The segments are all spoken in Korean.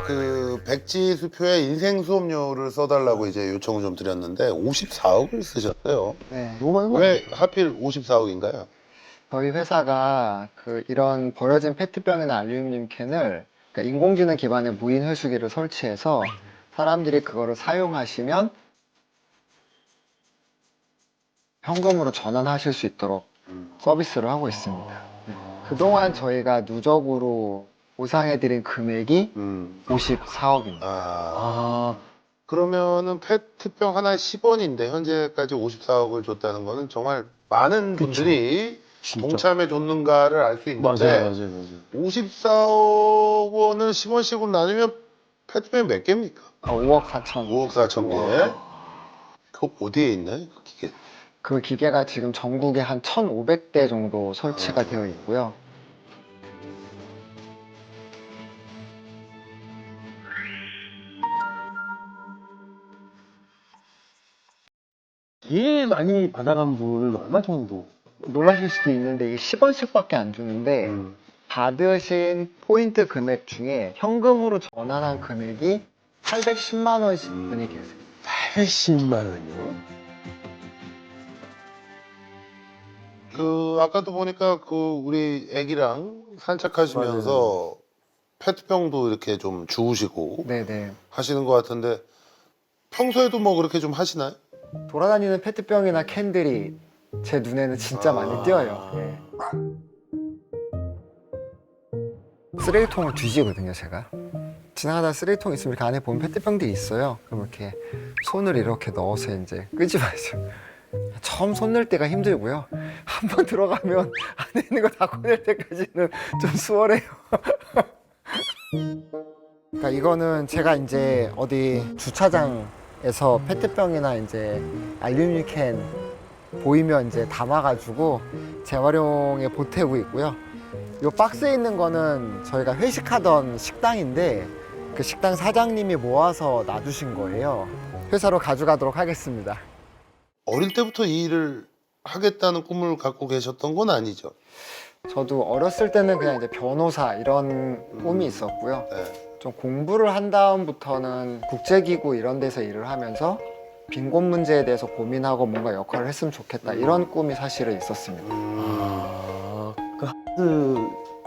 그 백지 수표에 인생 수업료를 써달라고 이제 요청을 좀 드렸는데 54억을 쓰셨어요. 네. 너무 많은 거 왜 하필 54억인가요? 저희 회사가 이런 버려진 페트병이나 알루미늄 캔을 그러니까 인공지능 기반의 무인 회수기를 설치해서 사람들이 그거를 사용하시면 현금으로 전환하실 수 있도록 서비스를 하고 있습니다. 그동안 저희가 누적으로 보상해드린 금액이 54억입니다. 그러면은 페트병 하나에 10원인데 현재까지 54억을 줬다는 거는 정말 많은 분들이 진짜. 동참해 줬는가를 알 수 있는데 맞아요. 54억 원을 10원씩으로 나누면 페트병이 몇 개입니까? 5억 4천. 5억 4천 개. 그 어디에 있나요? 그 기계? 그 기계가 지금 전국에 한 1,500대 정도 설치가 되어 있고요. 제일 많이 받아간 분은 얼마 정도? 놀라실 수도 있는데 이게 10원씩밖에 안 주는데 받으신 포인트 금액 중에 현금으로 전환한 금액이 810만 원씩 분이 계세요. 80만 원이요? 그 아까도 보니까 그 우리 애기랑 산책하시면서 페트병도 이렇게 좀 주우시고 네네. 하시는 것 같은데 평소에도 뭐 그렇게 좀 하시나요? 돌아다니는 페트병이나 캔들이 제 눈에는 진짜 많이 띄어요. 예. 쓰레기통을 뒤지거든요, 제가. 지나가다 쓰레기통 있으면 이렇게 안에 보면 페트병들이 있어요. 그럼 이렇게 손을 이렇게 넣어서 이제 끄집어야죠. 처음 손 넣을 때가 힘들고요. 한 번 들어가면 안에 있는 거 다 꺼낼 때까지는 좀 수월해요. 그러니까 이거는 제가 이제 어디 주차장에서 페트병이나 이제 알루미늄 캔 보이면 이제 담아가지고 재활용에 보태고 있고요. 이 박스에 있는 거는 저희가 회식하던 식당인데 그 식당 사장님이 모아서 놔두신 거예요. 회사로 가져가도록 하겠습니다. 어릴 때부터 이 일을 하겠다는 꿈을 갖고 계셨던 건 아니죠? 저도 어렸을 때는 그냥 이제 변호사 이런 꿈이 있었고요. 네. 좀 공부를 한 다음부터는 국제기구 이런 데서 일을 하면서 빈곤 문제에 대해서 고민하고 뭔가 역할을 했으면 좋겠다 이런 꿈이 사실은 있었습니다. 그 하드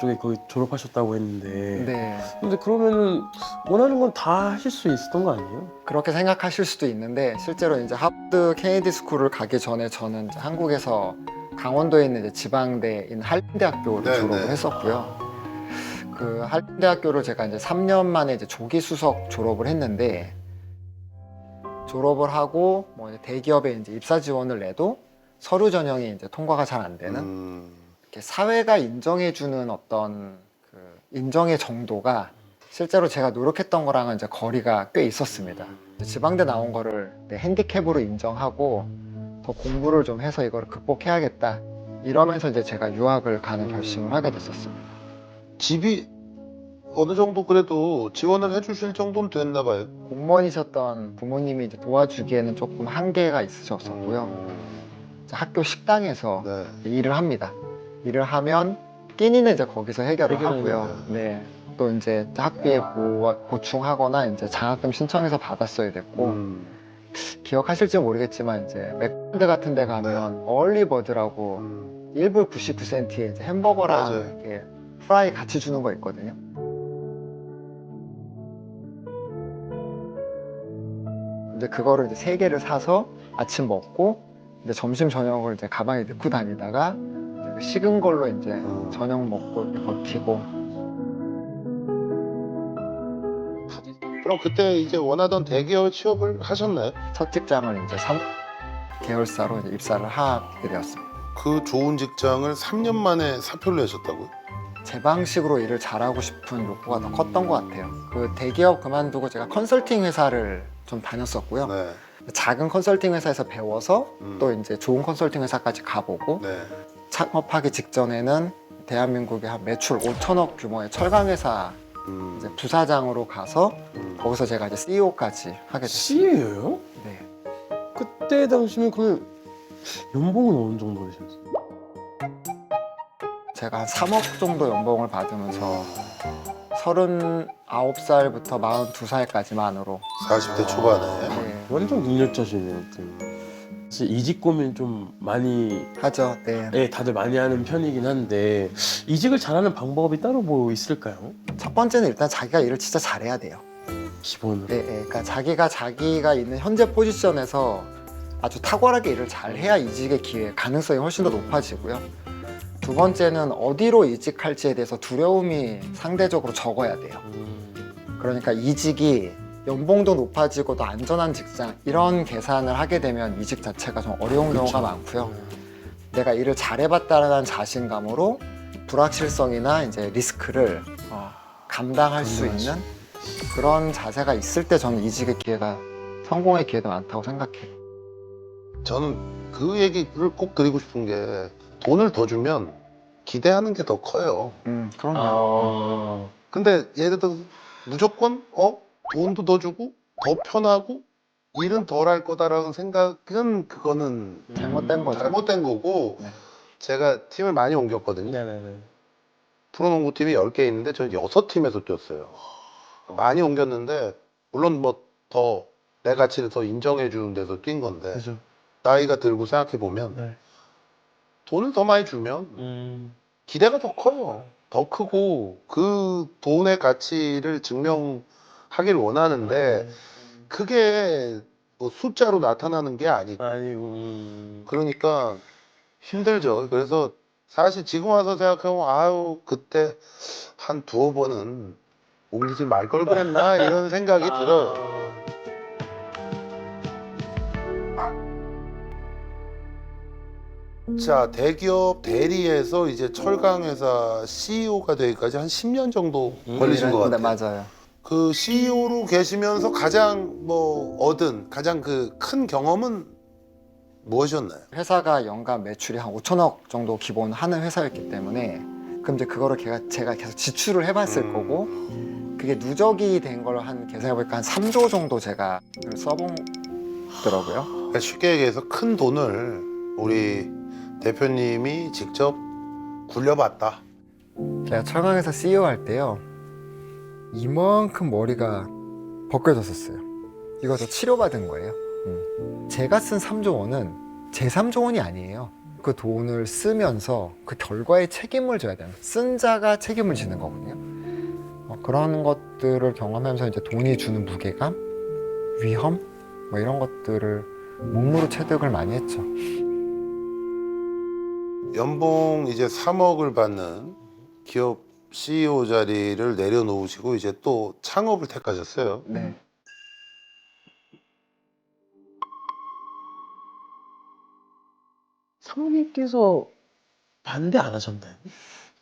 쪽에 거기 졸업하셨다고 했는데. 네, 근데 그러면은 원하는 건 다 하실 수 있었던 거 아니에요? 그렇게 생각하실 수도 있는데 실제로 이제 하버드 케네디 스쿨을 가기 전에 저는 이제 한국에서 강원도에 있는 이제 지방대인 한림대학교를 네, 졸업을 네. 했었고요. 그 한림대학교를 제가 이제 3년 만에 이제 조기 수석 졸업을 했는데 졸업을 하고 뭐 이제 대기업에 이제 입사 지원을 내도 서류 전형이 이제 통과가 잘 안 되는 이렇게 사회가 인정해주는 어떤 그 인정의 정도가 실제로 제가 노력했던 거랑은 이제 거리가 꽤 있었습니다. 지방대 나온 거를 내 핸디캡으로 인정하고 더 공부를 좀 해서 이걸 극복해야겠다 이러면서 이제 제가 유학을 가는 결심을 하게 됐었습니다. 집이 어느 정도 그래도 지원을 해주실 정도는 됐나 봐요. 공무원이셨던 부모님이 이제 도와주기에는 조금 한계가 있으셨었고요. 이제 학교 식당에서 네. 일을 합니다. 일을 하면 끼니는 이제 거기서 해결을 해결을 하고요. 해요. 네. 또 이제 학비에 보충하거나 이제 장학금 신청해서 받았어야 됐고 기억하실지 모르겠지만 이제 맥도날드 같은 데 가면 얼리버드라고 1불 99센트에 이제 햄버거랑 맞아요. 이렇게 프라이 같이 주는 거 있거든요. 근데 그거를 이제 3개를 사서 아침 먹고 이제 점심 저녁을 이제 가방에 넣고 다니다가 이제 식은 걸로 이제 저녁 먹고 이렇게 버티고. 그럼 그때 이제 원하던 대기업 취업을 하셨나요? 첫 직장을 이제 3 계열사로 이제 입사를 하게 되었습니다. 그 좋은 직장을 3년 만에 사표를 내셨다고요? 제 방식으로 일을 잘하고 싶은 욕구가 더 컸던 것 같아요. 그 대기업 그만두고 제가 컨설팅 회사를 좀 다녔었고요. 네. 작은 컨설팅 회사에서 배워서 또 이제 좋은 컨설팅 회사까지 가보고 네. 창업하기 직전에는 대한민국의 한 매출 5천억 규모의 철강 회사 이제 부사장으로 가서 거기서 제가 이제 CEO까지 하게 됐어요. C예요? 네. 그때 당시면 그 연봉은 어느 정도 되셨어요? 제가 한 3억 정도 연봉을 받으면서 39살부터 42살까지만으로. 40대 초반에. 네, 완전 능력자시네요. 사실 이직 고민 좀 많이 하죠. 네. 네, 다들 많이 하는 편이긴 한데 이직을 잘하는 방법이 따로 뭐 있을까요? 첫 번째는 일단 자기가 일을 진짜 잘해야 돼요. 기본으로. 네, 네. 그러니까 자기가 있는 현재 포지션에서 아주 탁월하게 일을 잘해야 이직의 기회, 가능성이 훨씬 더 높아지고요. 두 번째는 어디로 이직할지에 대해서 두려움이 상대적으로 적어야 돼요. 그러니까 이직이 연봉도 높아지고 더 안전한 직장 이런 계산을 하게 되면 이직 자체가 좀 어려운 경우가 많고요. 내가 일을 잘해봤다는 자신감으로 불확실성이나 이제 리스크를 감당할 수 있는 그런 자세가 있을 때 저는 이직의 기회가 성공의 기회가 많다고 생각해요. 저는 그 얘기를 꼭 드리고 싶은 게 돈을 더 주면 기대하는 게 더 커요. 그럼요. 근데 예를 들어 무조건 돈도 더 주고 더 편하고 일은 덜 할 거다라는 생각은 그거는 잘못된 거죠. 잘못된 거고 네. 제가 팀을 많이 옮겼거든요. 네네네. 프로농구팀이 10개 있는데 저는 6팀에서 뛰었어요. 많이 옮겼는데 물론 뭐 더 내 가치를 더 인정해 주는 데서 뛴 건데 그죠. 나이가 들고 생각해 보면 네. 돈을 더 많이 주면 기대가 더 커요. 더 크고 그 돈의 가치를 증명하길 원하는데 그게 뭐 숫자로 나타나는 게 아니고 아니고. 그러니까 힘들죠. 그래서 사실 지금 와서 생각하면 아유 그때 한 두어 번은 옮기지 말 걸 그랬나 이런 생각이 들어요. 자, 대기업 대리에서 이제 철강회사 CEO가 되기까지 한 10년 정도 걸리신 것 네, 같아요. 맞아요. 그 CEO로 계시면서 가장 뭐 얻은 가장 그 큰 경험은 무엇이었나요? 회사가 연간 매출이 한 5천억 정도 기본 하는 회사였기 때문에 그럼 이제 그거를 제가 계속 지출을 해봤을 거고 그게 누적이 된 걸 한 계산해보니까 한 3조 정도 제가 써보더라고요. 그러니까 쉽게 얘기해서 큰 돈을 우리 대표님이 직접 굴려봤다. 제가 철강회사 CEO 할 때요 이만큼 머리가 벗겨졌었어요. 이거 저 치료받은 거예요. 제가 쓴 3조 원은 제 3조 원이 아니에요. 그 돈을 쓰면서 그 결과에 책임을 져야 돼요. 쓴 자가 책임을 지는 거거든요. 그런 것들을 경험하면서 이제 돈이 주는 무게감, 위험 뭐 이런 것들을 몸으로 체득을 많이 했죠. 연봉 이제 3억을 받는 기업 CEO 자리를 내려놓으시고 이제 또 창업을 택하셨어요. 네. 사모님께서 반대 안 하셨나요?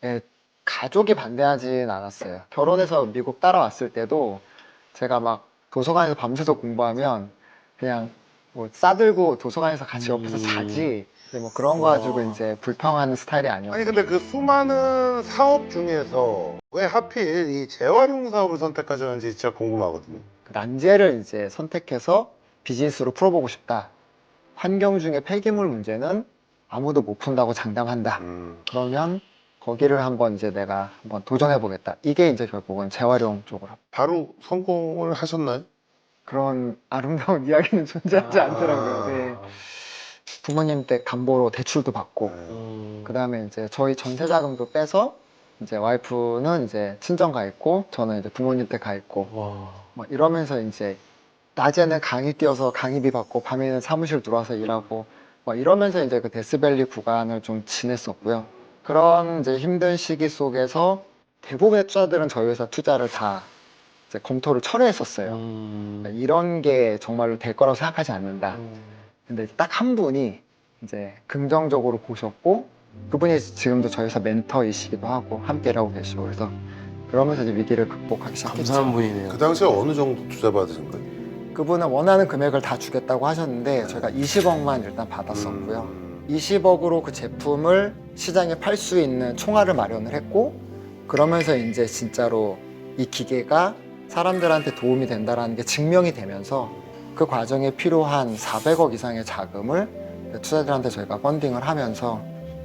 예, 가족이 반대하진 않았어요. 결혼해서 미국 따라왔을 때도 제가 막 도서관에서 밤새서 공부하면 그냥 뭐 싸들고 도서관에서 같이 옆에서 자지 뭐 그런 거 가지고 이제 불평하는 스타일이 아니었어요. 아니 근데 그 수많은 사업 중에서 왜 하필 이 재활용 사업을 선택하셨는지 진짜 궁금하거든요. 그 난제를 이제 선택해서 비즈니스로 풀어보고 싶다. 환경 중에 폐기물 문제는 아무도 못 푼다고 장담한다. 그러면 거기를 한번 이제 내가 한번 도전해 보겠다. 이게 이제 결국은 재활용 쪽으로. 바로 성공을 하셨나요? 그런 아름다운 이야기는 존재하지 않더라고요. 네. 부모님 때 담보로 대출도 받고, 그 다음에 이제 저희 전세 자금도 빼서 이제 와이프는 이제 친정 가 있고, 저는 이제 부모님 때 가 있고, 와. 뭐 이러면서 이제 낮에는 강의 뛰어서 강의비 받고, 밤에는 사무실 들어와서 일하고, 뭐 이러면서 이제 그 데스밸리 구간을 좀 지냈었고요. 그런 이제 힘든 시기 속에서 대부분의 투자들은 저희 회사 투자를 다 이제 검토를 철회했었어요. 이런 게 정말로 될 거라고 생각하지 않는다. 근데 딱 한 분이 이제 긍정적으로 보셨고 그분이 지금도 저희 회사 멘토이시기도 하고 함께 일하고 계시고 그래서 그러면서 이제 위기를 극복하기 시작했죠. 감사한 분이네요. 그 당시에 어느 정도 투자 받으신 거예요? 그분은 원하는 금액을 다 주겠다고 하셨는데 저희가 20억만 일단 받았었고요. 20억으로 그 제품을 시장에 팔 수 있는 총알을 마련을 했고 그러면서 이제 진짜로 이 기계가 사람들한테 도움이 된다는 게 증명이 되면서 그 과정에 필요한 400억 이상의 자금을 투자자들한테 저희가 펀딩을 하면서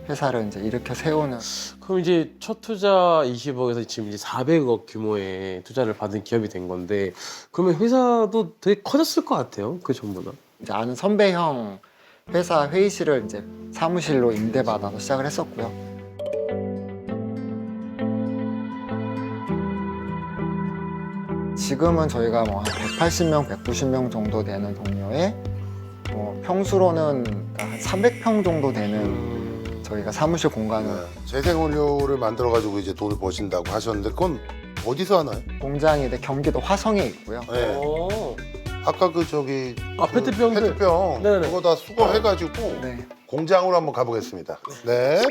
회사를 이제 일으켜 세우는. 그럼 이제 첫 투자 20억에서 지금 이제 400억 규모의 투자를 받은 기업이 된 건데 그러면 회사도 되게 커졌을 것 같아요. 그 전보다. 이제 아는 선배형 회사 회의실을 이제 사무실로 임대받아서 시작을 했었고요. 지금은 저희가 뭐 한 180명, 190명 정도 되는 동료에 뭐 평수로는 한 300평 정도 되는 저희가 사무실 공간을 재생원료를 만들어 가지고 이제 돈을 버신다고 하셨는데 그건 어디서 하나요? 공장이 경기도 화성에 있고요. 네. 오. 아까 그 저기 아, 페트병들. 페트병 네네. 그거 다 수거해가지고 네. 공장으로 한번 가보겠습니다. 네.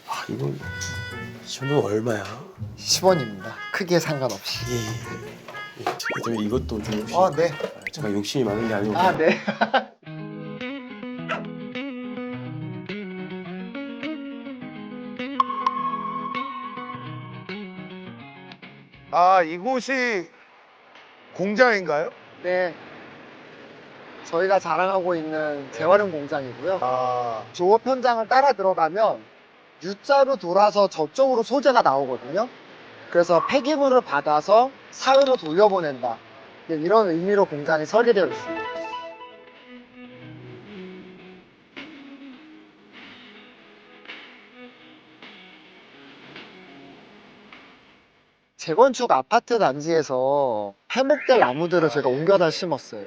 아, 이거 이 정도는 얼마야? 10원입니다. 크기에 상관없이. 예. 예. 이것도 좀 혹시 네. 제가 욕심이 많은 게 아니고 네. 아, 이곳이 공장인가요? 네. 저희가 자랑하고 있는 재활용 공장이고요. 아, 조업 현장을 따라 들어가면 U자로 돌아서 저쪽으로 소재가 나오거든요. 그래서 폐기물을 받아서 사회로 돌려보낸다. 이런 의미로 공장이 설계되어 있습니다. 재건축 아파트 단지에서 해목될 나무들을 제가 옮겨다 심었어요.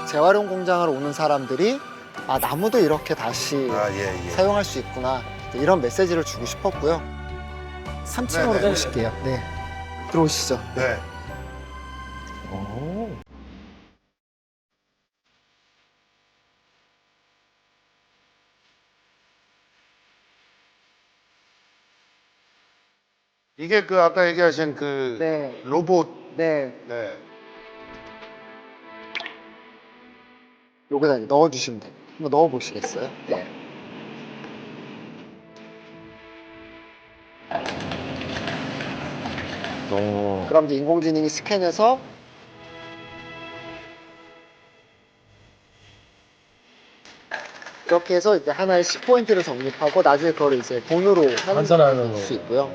재활용 공장을 오는 사람들이 아, 나무도 이렇게 다시 예. 사용할 수 있구나, 이런 메시지를 주고 싶었고요. 3층으로 네네. 모실게요. 네, 들어오시죠. 네. 오. 이게 그 아까 얘기하신 그 네, 로봇. 네, 네. 여기다 넣어주시면 돼요. 한번 넣어보시겠어요? 네. 오. 그럼 이제 인공지능이 스캔해서 이렇게 해서 이제 하나의 10포인트를 적립하고 나중에 그걸 이제 돈으로 환산하는 수 있고요.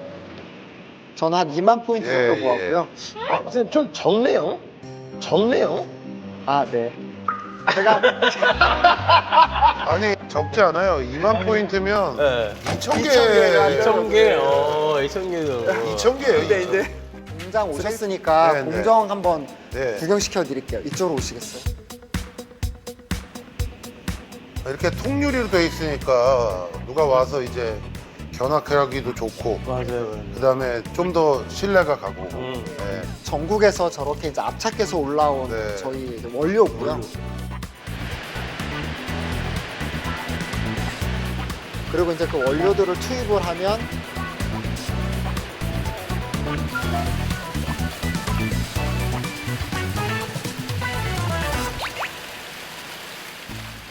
저는 한 2만 포인트 예, 정도 모았고요. 아, 선생님 좀 적네요. 적네요. 아, 네. 제가 아니, 적지 않아요. 2만 포인트면 네. 2,000개. 2,000개. 2,000개. 2,000개예요. 근데 이제 공장 오셨으니까 네, 네. 공정 한번 네. 구경시켜 드릴게요. 이쪽으로 오시겠어요? 이렇게 통유리로 돼 있으니까 누가 와서 이제 견학하기도 좋고 맞아요. 그다음에 좀 더 신뢰가 가고. 네. 전국에서 저렇게 이제 압착해서 올라온 네. 저희 이제 원료고요. 그리고 이제 그 원료들을 투입을 하면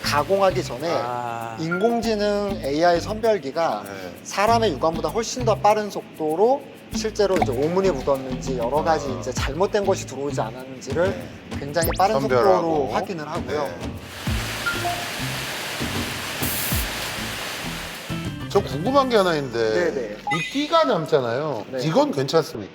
가공하기 전에 아. 인공지능 AI 선별기가 네. 사람의 육안보다 훨씬 더 빠른 속도로 실제로 이제 오물이 묻었는지 여러 가지 이제 잘못된 것이 들어오지 않았는지를 굉장히 빠른 선별하고. 속도로 확인을 하고요. 네. 저 궁금한 게 하나 있는데 네네. 이 띠가 남잖아요. 네. 이건 괜찮습니까?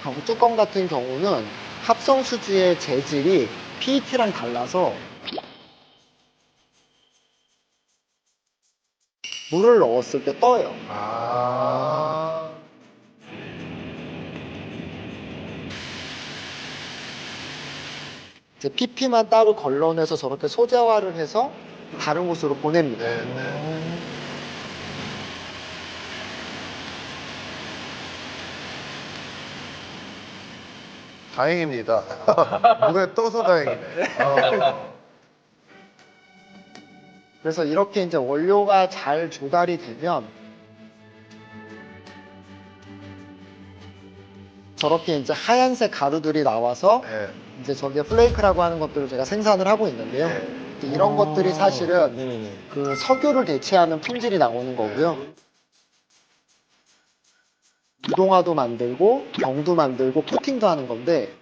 가구 뚜껑 같은 경우는 합성 수지의 재질이 PET랑 달라서 물을 넣었을 때 떠요. 아. 이제 PP만 따로 걸러내서 저렇게 소재화를 해서 다른 곳으로 보냅니다. 네. 다행입니다. 물에 떠서 다행이네. 그래서 이렇게 이제 원료가 잘 조달이 되면 저렇게 이제 하얀색 가루들이 나와서 네. 이제 저게 플레이크라고 하는 것들을 제가 생산을 하고 있는데요. 이제 이런 아. 것들이 사실은 네네네. 그 석유를 대체하는 품질이 나오는 거고요. 유동화도 만들고 경도 만들고 코팅도 하는 건데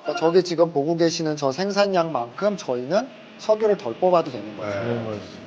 그러니까 저기 지금 보고 계시는 저 생산량만큼 저희는 석유를 덜 뽑아도 되는 거예요. 네.